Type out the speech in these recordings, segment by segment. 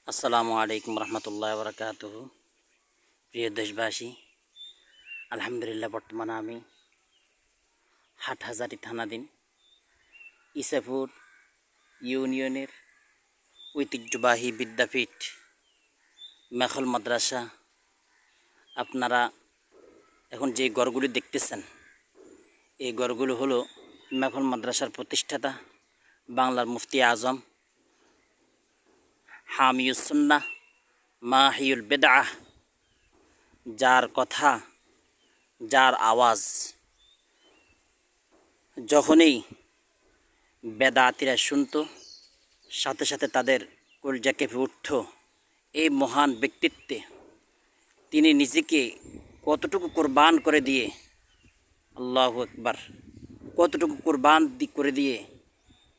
আসসালামু আলাইকুম রহমতুল্লাহ বরকাতুহ। প্রিয় দেশবাসী, আলহামদুলিল্লাহ বর্তমানে আমি হাটহাজারী থানাধীন ইসাপুর ইউনিয়নের ঐতিহ্যবাহী বিদ্যাপীঠ মেখল মাদ্রাসা। আপনারা এখন যে ঘরগুলি দেখতেছেন, এই ঘরগুলো হলো মেখল মাদ্রাসার প্রতিষ্ঠাতা বাংলার মুফতি আজম হামিউস সুন্নাহ মাহিউল বেদাহ, যার কথা, যার আওয়াজ যখনই বেদাতিরা শুনত, সাথে সাথে তাদের কলজা কেঁপে উঠত। এই মহান ব্যক্তিত্বে তিনি নিজেকে কতটুকু কোরবান করে দিয়ে, আল্লাহু আকবার, কতটুকু কোরবান করে দিয়ে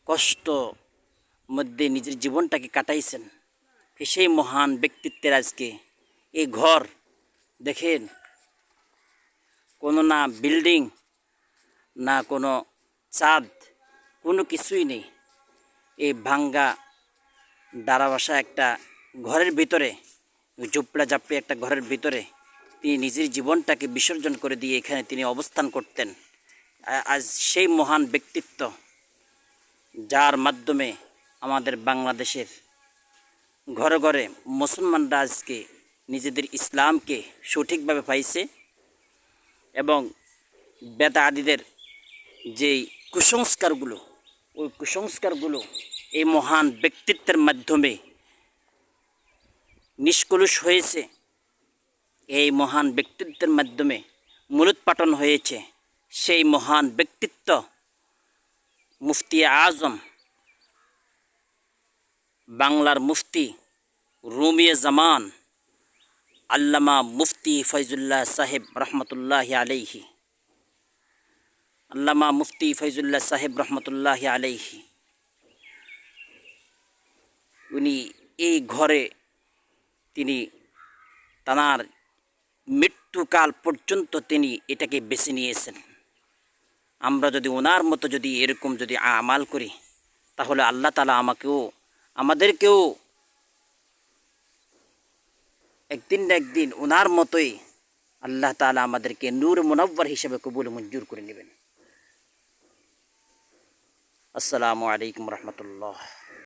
কষ্ট মধ্যে নিজের জীবনটাকে কাটাইছেন। সেই মহান ব্যক্তিত্বের আজকে এই ঘর দেখেন, কোনো না বিল্ডিং, না কোনো ছাদ, কোনো কিছুই নেই। এই ভাঙ্গা দাঁড়াবাসা একটা ঘরের ভিতরে, ঝুপড়া ঝাপড়ি একটা ঘরের ভিতরে তিনি নিজের জীবনটাকে বিসর্জন করে দিয়ে এখানে তিনি অবস্থান করতেন। আজ সেই মহান ব্যক্তিত্ব, যার মাধ্যমে আমাদের বাংলাদেশের ঘরে ঘরে মুসলমানরা আজকে নিজেদের ইসলামকে সঠিকভাবে পাইছে এবং বেদাতীদের যেই কুসংস্কারগুলো, ওই কুসংস্কারগুলো এই মহান ব্যক্তিত্বের মাধ্যমে নিষ্কলুষ হয়েছে। এই মহান ব্যক্তিত্বের মাধ্যমে মূলোৎপাটন হয়েছে। সেই মহান ব্যক্তিত্ব মুফতি আজম, বাংলার মুফতি রুমিয়ে জামান আল্লামা মুফতি ফয়জুল্লাহ সাহেব রহমতুল্লাহ আলাইহি, আল্লামা মুফতি ফয়জুল্লাহ সাহেব রহমতুল্লাহ আলাইহি, উনি এই ঘরে তিনি তাঁর মৃত্যুকাল পর্যন্ত তিনি এটাকে বেছে নিয়েছেন। আমরা যদি ওনার মতো যদি এরকম যদি আমাল করি, তাহলে আল্লাহ তাআলা আমাদেরকেও একদিন না একদিন ওনার মতোই আল্লাহ তাআলা আমাদেরকে নূর মুনাব্বর হিসেবে কবুল মঞ্জুর করে নেবেন। আসসালামু আলাইকুম রহমতুল্লাহ।